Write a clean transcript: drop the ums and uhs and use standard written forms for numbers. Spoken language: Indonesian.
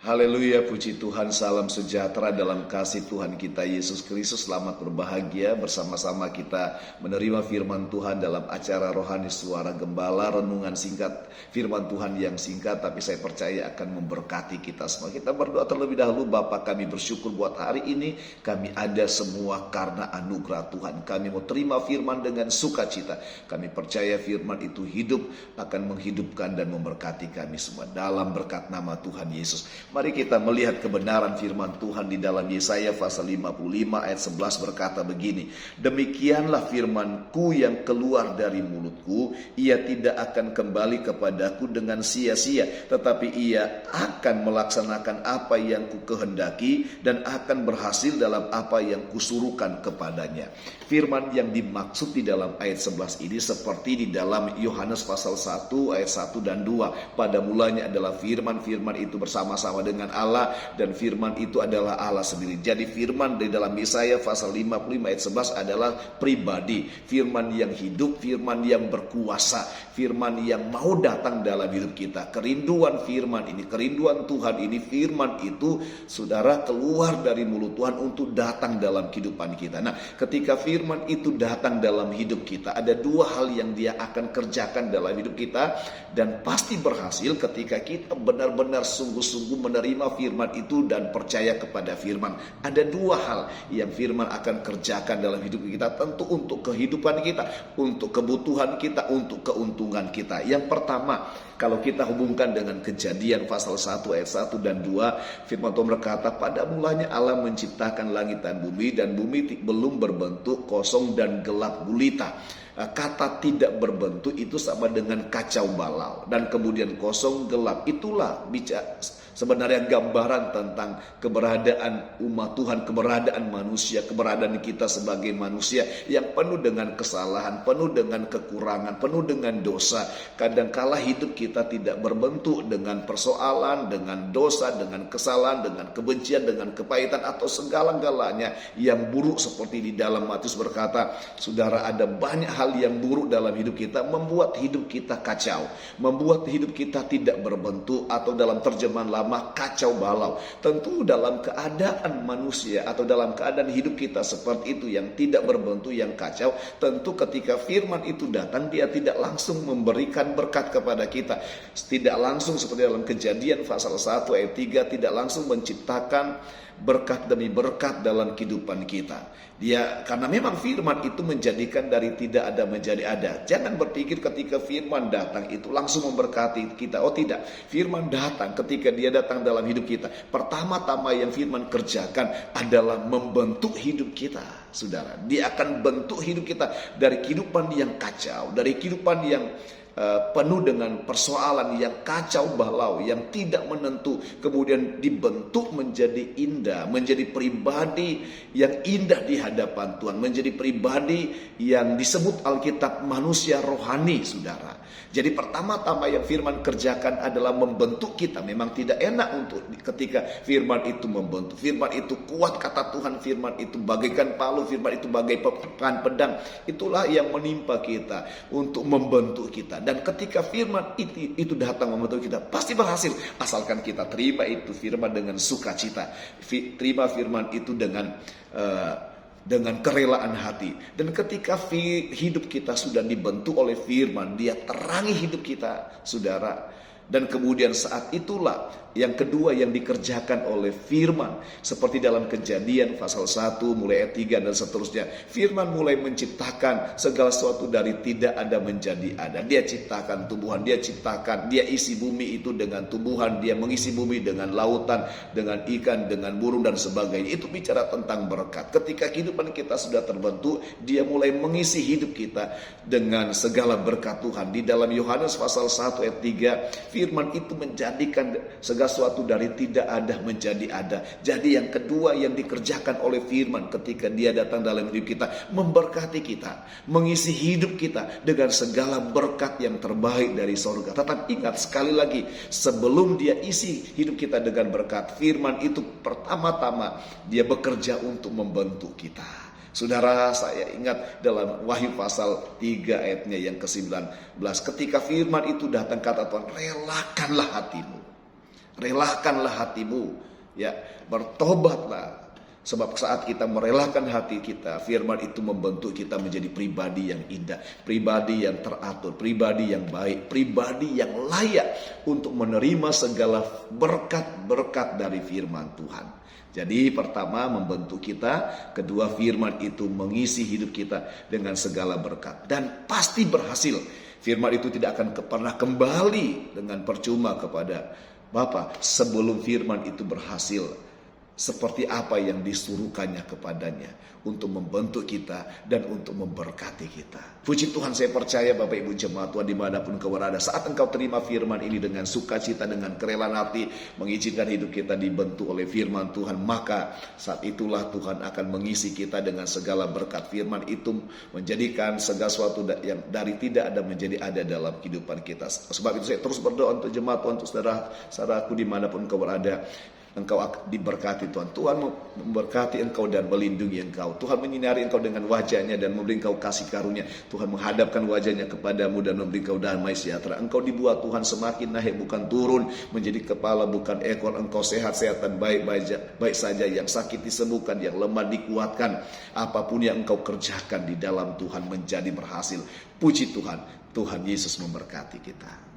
Haleluya, puji Tuhan, salam sejahtera dalam kasih Tuhan kita Yesus Kristus. Selamat berbahagia bersama-sama kita menerima firman Tuhan dalam acara Rohani Suara Gembala. Renungan singkat firman Tuhan yang singkat, tapi saya percaya akan memberkati kita semua. Kita berdoa terlebih dahulu. Bapa, kami bersyukur buat hari ini. Kami ada semua karena anugerah Tuhan. Kami mau terima firman dengan sukacita. Kami percaya firman itu hidup, akan menghidupkan dan memberkati kami semua. Dalam berkat nama Tuhan Yesus. Mari kita melihat kebenaran firman Tuhan di dalam Yesaya pasal 55 ayat 11 berkata begini. Demikianlah firmanku yang keluar dari mulutku, ia tidak akan kembali kepadaku dengan sia-sia, tetapi ia akan melaksanakan apa yang ku kehendaki dan akan berhasil dalam apa yang kusuruhkan kepadanya. Firman yang dimaksud di dalam ayat 11 ini seperti di dalam Yohanes pasal 1 ayat 1 dan 2. Pada mulanya adalah firman itu bersama-sama dengan Allah, dan firman itu adalah Allah sendiri. Jadi firman di dalam Yesaya pasal 55 ayat 11 adalah pribadi, firman yang hidup, firman yang berkuasa, firman yang mau datang dalam hidup kita. Kerinduan firman ini, kerinduan Tuhan ini, firman itu saudara keluar dari mulut Tuhan untuk datang dalam kehidupan kita. Nah, ketika firman itu datang dalam hidup kita, ada dua hal yang dia akan kerjakan dalam hidup kita, dan pasti berhasil ketika kita benar-benar sungguh-sungguh menerima firman itu dan percaya kepada firman. Ada dua hal yang firman akan kerjakan dalam hidup kita, tentu untuk kehidupan kita, untuk kebutuhan kita, untuk keuntungan kita. Yang pertama, kalau kita hubungkan dengan Kejadian pasal 1 ayat 1 dan 2, firman Tuhan berkata, pada mulanya Allah menciptakan langit dan bumi belum berbentuk, kosong dan gelap gulita. Kata tidak berbentuk itu sama dengan kacau balau, dan kemudian kosong gelap itulah bicara sebenarnya gambaran tentang keberadaan umat Tuhan, keberadaan manusia, keberadaan kita sebagai manusia yang penuh dengan kesalahan, penuh dengan kekurangan, penuh dengan dosa. Kadangkala hidup kita tidak berbentuk dengan persoalan, dengan dosa, dengan kesalahan, dengan kebencian, dengan kepahitan, atau segala-galanya yang buruk. Seperti di dalam Matius berkata, saudara, ada banyak hal yang buruk dalam hidup kita, membuat hidup kita kacau, membuat hidup kita tidak berbentuk, atau dalam terjemahan lama kacau balau. Tentu dalam keadaan manusia atau dalam keadaan hidup kita seperti itu yang tidak berbentuk, yang kacau, tentu ketika firman itu datang, dia tidak langsung memberikan berkat kepada kita. Tidak langsung seperti dalam Kejadian pasal 1 ayat 3, tidak langsung menciptakan berkat demi berkat dalam kehidupan kita. Dia karena memang firman itu menjadikan dari tidak ada menjadi ada. Jangan berpikir ketika firman datang itu langsung memberkati kita. Oh tidak, firman datang ketika dia datang dalam hidup kita. Pertama-tama yang firman kerjakan adalah membentuk hidup kita. Saudara, dia akan bentuk hidup kita dari kehidupan yang kacau, dari kehidupan yang penuh dengan persoalan yang kacau balau, yang tidak menentu, kemudian dibentuk menjadi indah, menjadi pribadi yang indah di hadapan Tuhan, menjadi pribadi yang disebut Alkitab manusia rohani, saudara. Jadi pertama-tama yang firman kerjakan adalah membentuk kita. Memang tidak enak untuk ketika firman itu membentuk. Firman itu kuat, kata Tuhan, firman itu bagaikan palu, firman itu bagai pedang. Itulah yang menimpa kita untuk membentuk kita. Dan ketika firman itu datang membentuk kita, pasti berhasil. Asalkan kita terima itu firman dengan sukacita. Terima firman itu dengan kerelaan hati. Dan ketika hidup kita sudah dibentuk oleh firman, dia terangi hidup kita, saudara. Dan kemudian saat itulah yang kedua yang dikerjakan oleh firman, seperti dalam Kejadian pasal 1 mulai ayat 3 dan seterusnya. Firman mulai menciptakan segala sesuatu dari tidak ada menjadi ada. Dia ciptakan tumbuhan, dia isi bumi itu dengan tumbuhan, dia mengisi bumi dengan lautan, dengan ikan, dengan burung dan sebagainya. Itu bicara tentang berkat. Ketika kehidupan kita sudah terbentuk, dia mulai mengisi hidup kita dengan segala berkat Tuhan. Di dalam Yohanes pasal 1 ayat 3, firman itu menjadikan segala sesuatu dari tidak ada menjadi ada. Jadi yang kedua yang dikerjakan oleh firman ketika dia datang dalam hidup kita, memberkati kita, mengisi hidup kita dengan segala berkat yang terbaik dari surga. Tetap ingat sekali lagi, sebelum dia isi hidup kita dengan berkat, firman itu pertama-tama dia bekerja untuk membentuk kita. Saudara, saya ingat dalam Wahyu pasal 3 ayatnya yang ke-19, ketika firman itu datang, kata Tuhan, relakanlah hatimu. Relakanlah hatimu, ya, bertobatlah. Sebab saat kita merelakan hati kita, firman itu membentuk kita menjadi pribadi yang indah, pribadi yang teratur, pribadi yang baik, pribadi yang layak untuk menerima segala berkat-berkat dari firman Tuhan. Jadi pertama membentuk kita, kedua firman itu mengisi hidup kita dengan segala berkat. Dan pasti berhasil. Firman itu tidak akan pernah kembali dengan percuma kepada Bapa sebelum firman itu berhasil seperti apa yang disuruhkannya kepadanya untuk membentuk kita dan untuk memberkati kita. Puji Tuhan, saya percaya Bapak Ibu jemaat Tuhan dimanapun kau berada, saat engkau terima firman ini dengan sukacita, dengan kerelaan hati, mengizinkan hidup kita dibentuk oleh firman Tuhan, maka saat itulah Tuhan akan mengisi kita dengan segala berkat. Firman itu menjadikan segala sesuatu yang dari tidak ada menjadi ada dalam kehidupan kita. Sebab itu saya terus berdoa untuk jemaat Tuhan, untuk saudaraku dimanapun kau berada. Engkau diberkati Tuhan. Tuhan memberkati engkau dan melindungi engkau. Tuhan menyinari engkau dengan wajahnya dan memberi engkau kasih karunia. Tuhan menghadapkan wajahnya kepadamu dan memberi engkau damai sejahtera. Engkau dibuat Tuhan semakin naik bukan turun, menjadi kepala bukan ekor. Engkau sehat-sehat dan baik saja. Yang sakit disembuhkan, yang lemah dikuatkan. Apapun yang engkau kerjakan di dalam Tuhan menjadi berhasil. Puji Tuhan, Tuhan Yesus memberkati kita.